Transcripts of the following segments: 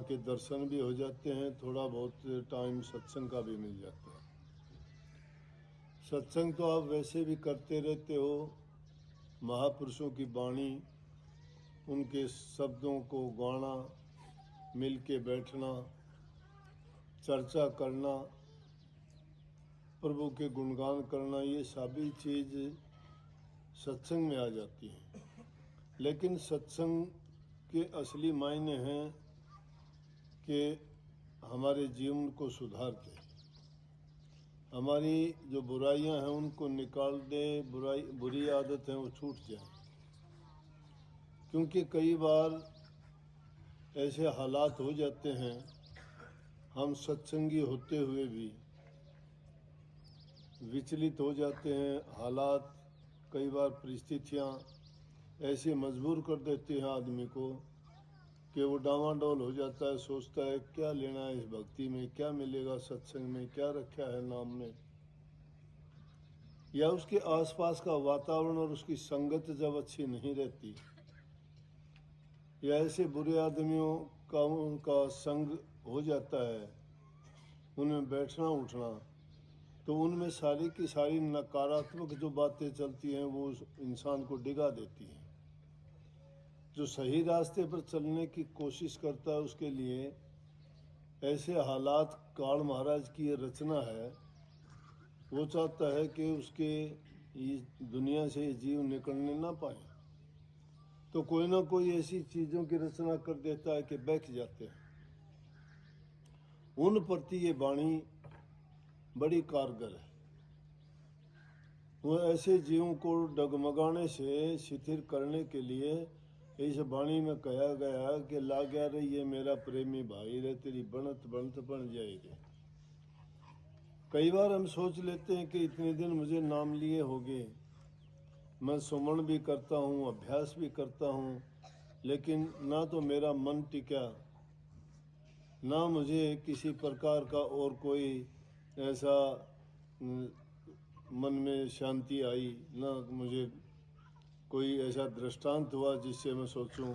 माँ के दर्शन भी हो जाते हैं, थोड़ा बहुत टाइम सत्संग का भी मिल जाता है। सत्संग तो आप वैसे भी करते रहते हो, महापुरुषों की वाणी, उनके शब्दों को गाना, मिल के बैठना, चर्चा करना, प्रभु के गुणगान करना, ये सभी चीज़ सत्संग में आ जाती हैं। लेकिन सत्संग के असली मायने हैं कि हमारे जीवन को सुधार दे, हमारी जो बुराइयां हैं उनको निकाल दे, बुरी आदत है वो छूट जाए। क्योंकि कई बार ऐसे हालात हो जाते हैं, हम सत्संगी होते हुए भी विचलित हो जाते हैं। हालात, कई बार परिस्थितियाँ ऐसे मजबूर कर देती हैं आदमी को कि वो डामाडोल हो जाता है, सोचता है क्या लेना है इस भक्ति में, क्या मिलेगा सत्संग में, क्या रखा है नाम में। या उसके आसपास का वातावरण और उसकी संगत जब अच्छी नहीं रहती, या ऐसे बुरे आदमियों का उनका संग हो जाता है, उनमें बैठना उठना, तो उनमें सारी की सारी नकारात्मक जो बातें चलती हैं वो उस इंसान को डिगा देती हैं। जो सही रास्ते पर चलने की कोशिश करता है उसके लिए ऐसे हालात काल महाराज की ये रचना है। वो चाहता है कि उसके इस दुनिया से ये जीव निकलने ना पाए, तो कोई ना कोई ऐसी चीज़ों की रचना कर देता है कि बैठ जाते हैं। उन प्रति ये वाणी बड़ी कारगर है। वो ऐसे जीवों को डगमगाने से शिथिल करने के लिए इस वाणी में कहा गया कि लाग्या रे ये मेरा प्रेमी भाई रे, तेरी बनत बनत बन जाएगी। कई बार हम सोच लेते हैं कि इतने दिन मुझे नाम लिए हो गए, मैं सुमन भी करता हूँ, अभ्यास भी करता हूँ, लेकिन ना तो मेरा मन टिका, ना मुझे किसी प्रकार का और कोई ऐसा मन में शांति आई, ना मुझे कोई ऐसा दृष्टांत हुआ जिससे मैं सोचूं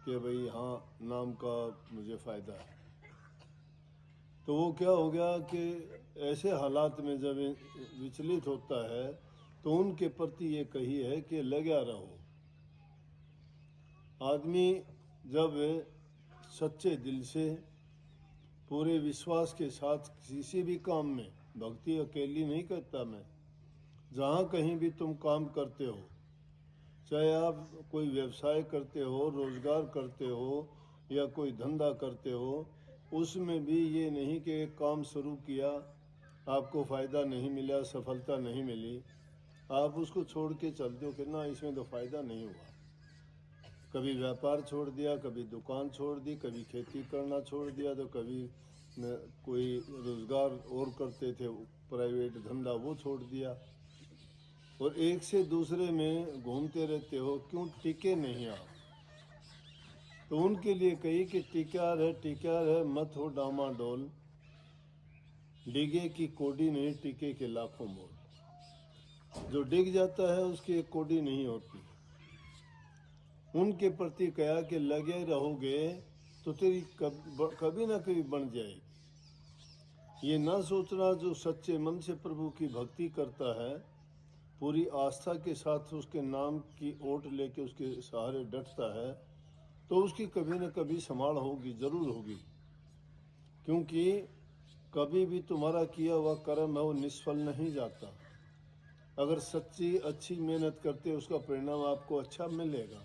कि भाई हाँ नाम का मुझे फ़ायदा है। तो वो क्या हो गया कि ऐसे हालात में जब विचलित होता है तो उनके प्रति ये कही है कि लगा रहो। आदमी जब सच्चे दिल से पूरे विश्वास के साथ किसी भी काम में, भक्ति अकेली नहीं करता मैं, जहाँ कहीं भी तुम काम करते हो, चाहे आप कोई व्यवसाय करते हो, रोजगार करते हो या कोई धंधा करते हो, उसमें भी ये नहीं कि एक काम शुरू किया, आपको फ़ायदा नहीं मिला, सफलता नहीं मिली, आप उसको छोड़ के चलते हो कि ना इसमें तो फ़ायदा नहीं हुआ। कभी व्यापार छोड़ दिया, कभी दुकान छोड़ दी, कभी खेती करना छोड़ दिया, तो कभी कोई रोज़गार और करते थे प्राइवेट धंधा वो छोड़ दिया, और एक से दूसरे में घूमते रहते हो, क्यों टिके नहीं आप? तो उनके लिए कही कि टिका रहे मत हो डामाडोल, डिगे की कोडी नहीं टिके के लाखों मोल। जो डिग जाता है उसकी एक कोडी नहीं होती। उनके प्रति कहा कि लगे रहोगे तो तेरी कभी ना कभी बन जाएगी। ये ना सोचना, जो सच्चे मन से प्रभु की भक्ति करता है, पूरी आस्था के साथ उसके नाम की ओट लेके उसके सहारे डटता है, तो उसकी कभी न कभी संभाल होगी, ज़रूर होगी। क्योंकि कभी भी तुम्हारा किया हुआ कर्म है वो निष्फल नहीं जाता। अगर सच्ची अच्छी मेहनत करते उसका परिणाम आपको अच्छा मिलेगा।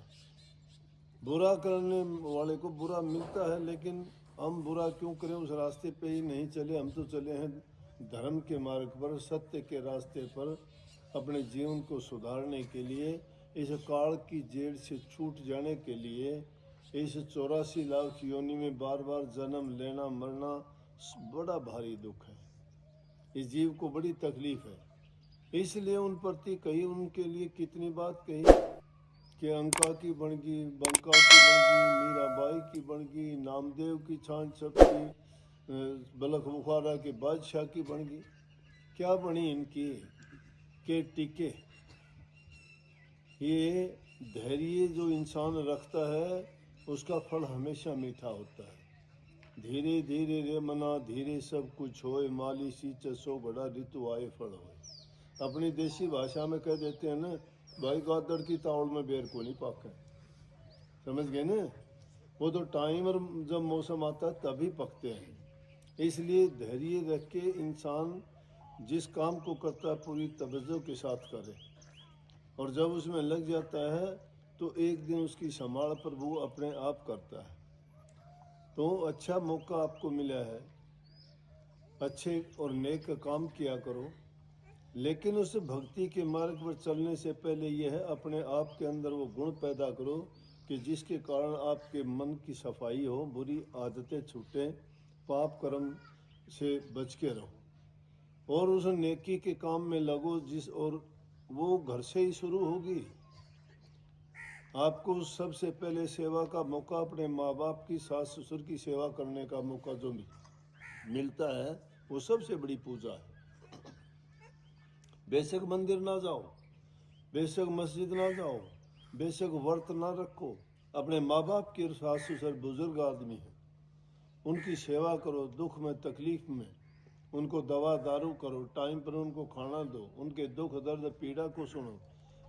बुरा करने वाले को बुरा मिलता है, लेकिन हम बुरा क्यों करें, उस रास्ते पे ही नहीं चले। हम तो चले हैं धर्म के मार्ग पर, सत्य के रास्ते पर, अपने जीवन को सुधारने के लिए, इस काल की जेड़ से छूट जाने के लिए। इस 84 लाख योनि में बार बार जन्म लेना मरना बड़ा भारी दुख है, इस जीव को बड़ी तकलीफ है। इसलिए उन प्रति कही, उनके लिए कितनी बात कही कि अंका की बन गई, बंका की बन गई, मीराबाई की बन गई, नामदेव की छान छपकी, बलख बुखारा के बादशाह की बन गई। क्या बनी इनकी के टिके। ये धैर्य जो इंसान रखता है उसका फल हमेशा मीठा होता है। धीरे धीरे रे मना धीरे सब कुछ होए, माली सींच सो घड़ा ऋतु आए फल होए। अपनी देसी भाषा में कह देते हैं ना, भाई गादड़ की तावड़ में बेर को नहीं पाके। समझ गए ना? वो तो टाइम और जब मौसम आता है तभी पकते हैं। इसलिए धैर्य रख के इंसान जिस काम को करता है पूरी तवज्जो के साथ करे, और जब उसमें लग जाता है तो एक दिन उसकी संभाल प्रभु अपने आप करता है। तो अच्छा मौका आपको मिला है, अच्छे और नेक काम किया करो, लेकिन उस भक्ति के मार्ग पर चलने से पहले यह है अपने आप के अंदर वो गुण पैदा करो कि जिसके कारण आपके मन की सफाई हो, बुरी आदतें छूटें, पाप कर्म से बच के रहो, और उस नेकी के काम में लगो और वो घर से ही शुरू होगी। आपको सबसे पहले सेवा का मौका अपने माँ बाप की, सास ससुर की सेवा करने का मौका जो मिलता है वो सबसे बड़ी पूजा है। बेशक मंदिर ना जाओ, बेशक मस्जिद ना जाओ, बेशक व्रत ना रखो, अपने माँ बाप के सास ससुर बुजुर्ग आदमी हैं, उनकी सेवा करो, दुख में तकलीफ में उनको दवा दारू करो, टाइम पर उनको खाना दो, उनके दुख दर्द पीड़ा को सुनो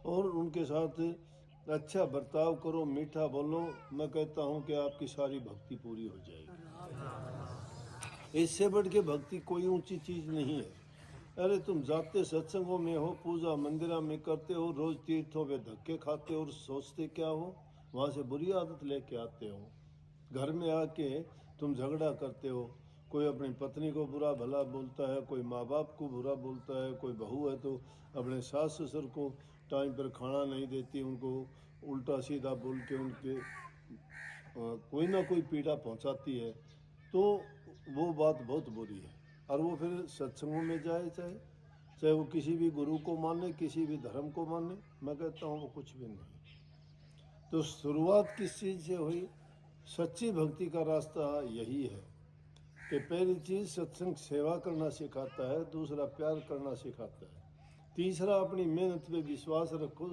और उनके साथ अच्छा बर्ताव करो, मीठा बोलो। मैं कहता हूँ कि आपकी सारी भक्ति पूरी हो जाएगी। इससे बढ़ के भक्ति कोई ऊंची चीज नहीं है। अरे तुम जाते सत्संगों में हो, पूजा मंदिरा में करते हो, रोज तीर्थों में धक्के खाते हो और सोचते क्या हो, वहाँ से बुरी आदत लेके आते हो। घर में आके तुम झगड़ा करते हो, कोई अपनी पत्नी को बुरा भला बोलता है, कोई माँ बाप को बुरा बोलता है, कोई बहू है तो अपने सास ससुर को टाइम पर खाना नहीं देती, उनको उल्टा सीधा बोल के उनके कोई ना कोई पीड़ा पहुंचाती है। तो वो बात बहुत बुरी है। और वो फिर सत्संगों में जाए, चाहे वो किसी भी गुरु को माने, किसी भी धर्म को माने, मैं कहता हूँ वो कुछ भी नहीं। तो शुरुआत किस चीज़ से हुई? सच्ची भक्ति का रास्ता यही है कि पहली चीज़ सत्संग सेवा करना सिखाता है, दूसरा प्यार करना सिखाता है, तीसरा अपनी मेहनत पे विश्वास रखो,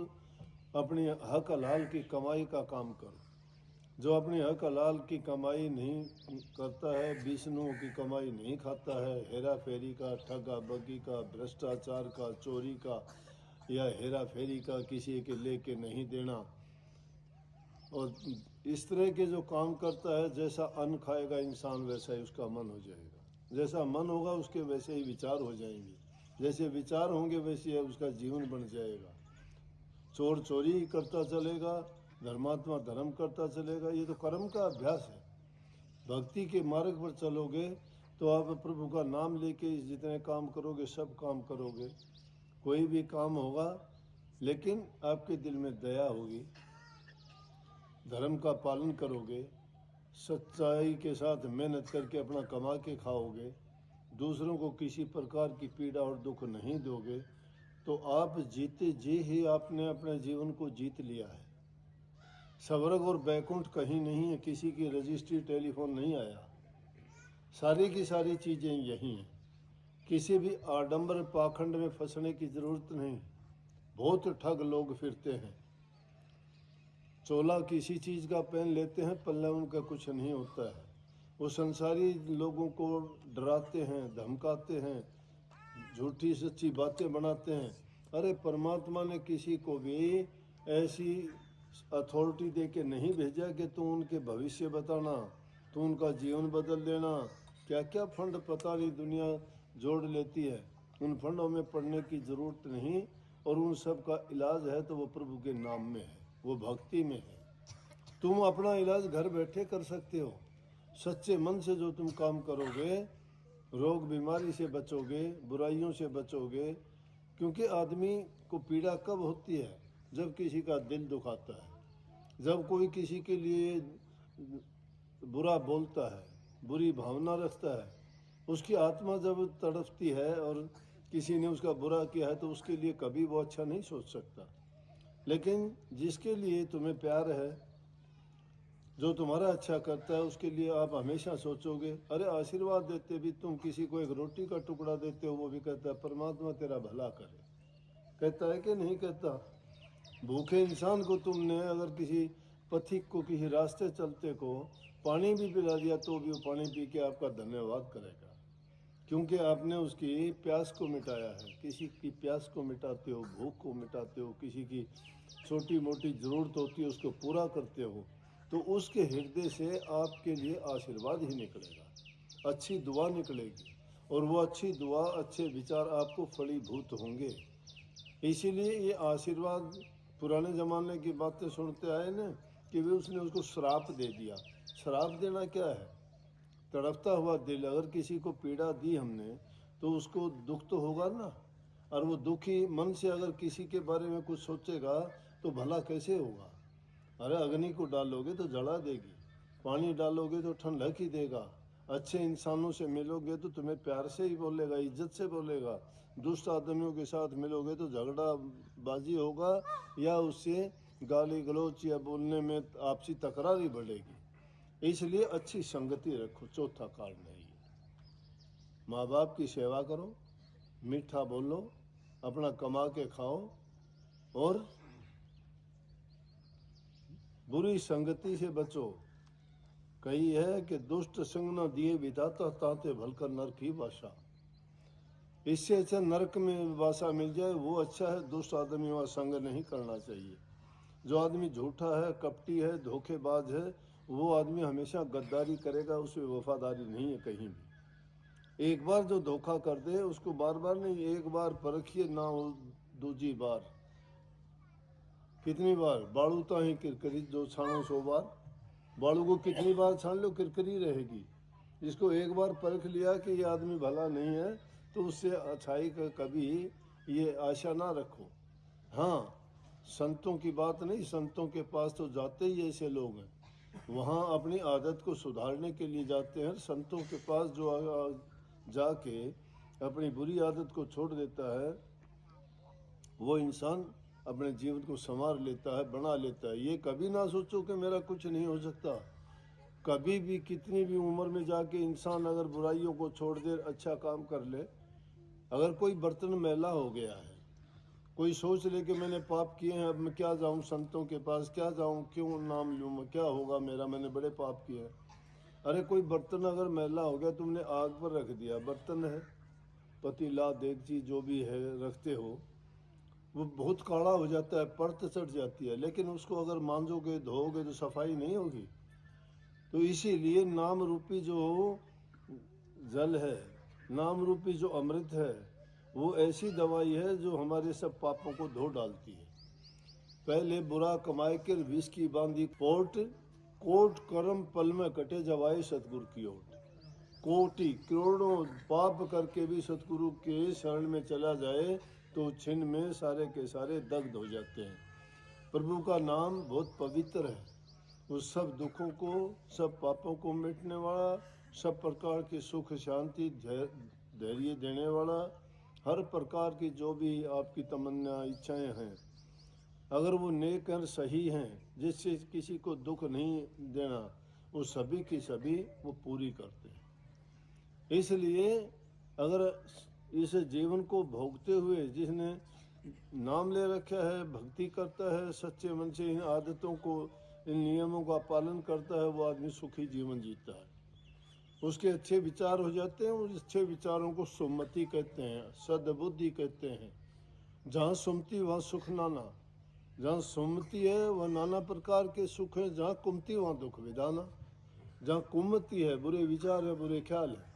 अपनी हक हलाल की कमाई का काम करो। जो अपनी हक हलाल की कमाई नहीं करता है, विष्णुओं की कमाई नहीं खाता है, हेरा फेरी का, ठगा बगी का, भ्रष्टाचार का, चोरी का या हेरा फेरी का, किसी के लेके नहीं देना, और इस तरह के जो काम करता है, जैसा अन्न खाएगा इंसान वैसा ही उसका मन हो जाएगा, जैसा मन होगा उसके वैसे ही विचार हो जाएंगे, जैसे विचार होंगे वैसे उसका जीवन बन जाएगा। चोर चोरी करता चलेगा, धर्मात्मा धर्म करता चलेगा, ये तो कर्म का अभ्यास है। भक्ति के मार्ग पर चलोगे तो आप प्रभु का नाम लेके जितने काम करोगे सब काम करोगे, कोई भी काम होगा लेकिन आपके दिल में दया होगी, धर्म का पालन करोगे, सच्चाई के साथ मेहनत करके अपना कमा के खाओगे, दूसरों को किसी प्रकार की पीड़ा और दुख नहीं दोगे, तो आप जीते जी ही आपने अपने जीवन को जीत लिया है। स्वर्ग और बैकुंठ कहीं नहीं है, किसी की रजिस्ट्री टेलीफोन नहीं आया, सारी की सारी चीज़ें यही हैं। किसी भी आडंबर पाखंड में फंसने की ज़रूरत नहीं। बहुत ठग लोग फिरते हैं, चोला किसी चीज़ का पहन लेते हैं, पल्ला उनका कुछ नहीं होता है। वो संसारी लोगों को डराते हैं, धमकाते हैं, झूठी सच्ची बातें बनाते हैं। अरे परमात्मा ने किसी को भी ऐसी अथॉरिटी दे के नहीं भेजा कि तू उनके भविष्य बताना, तू उनका जीवन बदल देना। क्या क्या फंड पता नहीं दुनिया जोड़ लेती है, उन फंडों में पड़ने की ज़रूरत नहीं, और उन सब का इलाज है तो वो प्रभु के नाम में है, वो भक्ति में है। तुम अपना इलाज घर बैठे कर सकते हो, सच्चे मन से जो तुम काम करोगे, रोग बीमारी से बचोगे, बुराइयों से बचोगे। क्योंकि आदमी को पीड़ा कब होती है? जब किसी का दिल दुखाता है, जब कोई किसी के लिए बुरा बोलता है, बुरी भावना रखता है, उसकी आत्मा जब तड़पती है और किसी ने उसका बुरा किया है तो उसके लिए कभी वो अच्छा नहीं सोच सकता। लेकिन जिसके लिए तुम्हें प्यार है, जो तुम्हारा अच्छा करता है, उसके लिए आप हमेशा सोचोगे। अरे आशीर्वाद देते भी तुम किसी को एक रोटी का टुकड़ा देते हो, वो भी कहता है परमात्मा तेरा भला करे, कहता है कि नहीं कहता? भूखे इंसान को तुमने अगर किसी पथिक को, किसी रास्ते चलते को पानी भी पिला दिया तो भी वो पानी पी के आपका धन्यवाद करेगा, क्योंकि आपने उसकी प्यास को मिटाया है। किसी की प्यास को मिटाते हो, भूख को मिटाते हो, किसी की छोटी मोटी ज़रूरत होती है उसको पूरा करते हो, तो उसके हृदय से आपके लिए आशीर्वाद ही निकलेगा, अच्छी दुआ निकलेगी, और वो अच्छी दुआ, अच्छे विचार आपको फलीभूत होंगे। इसीलिए ये आशीर्वाद, पुराने ज़माने की बातें सुनते आए ना कि वे उसने उसको श्राप दे दिया। श्राप देना क्या है? तड़पता हुआ दिल, अगर किसी को पीड़ा दी हमने तो उसको दुख तो होगा ना, और वो दुखी मन से अगर किसी के बारे में कुछ सोचेगा तो भला कैसे होगा? अरे अग्नि को डालोगे तो जला देगी, पानी डालोगे तो ठंडक ही देगा, अच्छे इंसानों से मिलोगे तो तुम्हें प्यार से ही बोलेगा, इज्जत से बोलेगा, दुष्ट आदमियों के साथ मिलोगे तो झगड़ा बाजी होगा या उससे गाली गलौच या बोलने में आपसी तकरार ही बढ़ेगी। इसलिए अच्छी संगति रखो, चौथा कारण है ये। माँ बाप की सेवा करो, मीठा बोलो, अपना कमा के खाओ, और बुरी संगति से बचो। कही है कि दुष्ट संग न दिए विधाता, ताते भलकर नरक ही बासा। इससे अच्छा नरक में वासा मिल जाए वो अच्छा है। दुष्ट आदमी वहाँ संग नहीं करना चाहिए। जो आदमी झूठा है, कपटी है, धोखेबाज है, वो आदमी हमेशा गद्दारी करेगा, उसमें वफादारी नहीं है कहीं भी। एक बार जो धोखा कर दे उसको बार बार नहीं, एक बार परखिए ना हो दूजी बार। कितनी बार बाड़ू ताही किरकरी जो छानो 100 बार। बाड़ू को कितनी बार छान लो किरकरी रहेगी। जिसको एक बार परख लिया कि ये आदमी भला नहीं है तो उससे अच्छाई का कभी ये आशा ना रखो। हाँ, संतों की बात नहीं, संतों के पास तो जाते ही ऐसे लोग हैं, वहाँ अपनी आदत को सुधारने के लिए जाते हैं। संतों के पास जो जाके अपनी बुरी आदत को छोड़ देता है वो इंसान अपने जीवन को संवार लेता है, बना लेता है। ये कभी ना सोचो कि मेरा कुछ नहीं हो सकता। कभी भी कितनी भी उम्र में जाके इंसान अगर बुराइयों को छोड़ दे, अच्छा काम कर ले। अगर कोई बर्तन मैला हो गया है, कोई सोच ले कि मैंने पाप किए हैं, अब मैं क्या जाऊं संतों के पास, क्या जाऊं, क्यों नाम लूं मैं, क्या होगा मेरा, मैंने बड़े पाप किए हैं। अरे कोई बर्तन अगर मैला हो गया, तुमने आग पर रख दिया, बर्तन है, पतीला देगची जो भी है रखते हो, वो बहुत काला हो जाता है, परत चढ़ जाती है, लेकिन उसको अगर मांजोगे धोओगे तो सफाई नहीं होगी। तो इसीलिए नाम रूपी जो जल है, नाम रूपी जो अमृत है, वो ऐसी दवाई है जो हमारे सब पापों को धो डालती है। पहले बुरा कमाए कर विष की बांधी पोट, कोट कर्म पल में कटे जवाए सतगुरु की ओट। कोटि करोड़ों पाप करके भी सतगुरु के शरण में चला जाए तो छिन में सारे के सारे दग्ध हो जाते हैं। प्रभु का नाम बहुत पवित्र है, वो सब दुखों को, सब पापों को मिटने वाला, सब प्रकार की सुख शांति धैर्य देने वाला, हर प्रकार की जो भी आपकी तमन्ना इच्छाएं हैं, अगर वो नेक और सही हैं, जिससे किसी को दुख नहीं देना, वो सभी की सभी वो पूरी करते हैं। इसलिए अगर इस जीवन को भोगते हुए जिसने नाम ले रखा है, भक्ति करता है, सच्चे मन से इन आदतों को, इन नियमों का पालन करता है, वो आदमी सुखी जीवन जीता है। उसके अच्छे विचार हो जाते हैं। उस अच्छे विचारों को सुमति कहते हैं, सद्बुद्धि कहते हैं। जहाँ सुमति वहाँ सुख नाना, जहाँ सुमति है वह नाना प्रकार के सुख है, जहाँ कुमति वहाँ दुख विदाना। जहाँ कुमति है बुरे विचार है, बुरे ख्याल है।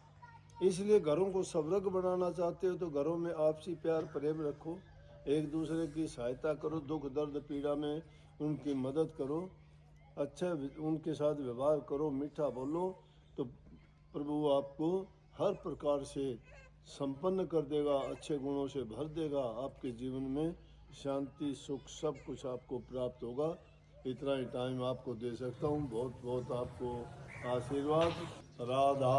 इसलिए घरों को सवर्ग बनाना चाहते हो तो घरों में आपसी प्यार प्रेम रखो, एक दूसरे की सहायता करो, दुख दर्द पीड़ा में उनकी मदद करो, अच्छा उनके साथ व्यवहार करो, मीठा बोलो, तो प्रभु आपको हर प्रकार से संपन्न कर देगा, अच्छे गुणों से भर देगा। आपके जीवन में शांति सुख सब कुछ आपको प्राप्त होगा। इतना ही टाइम आपको दे सकता हूँ। बहुत बहुत आपको आशीर्वाद। राधा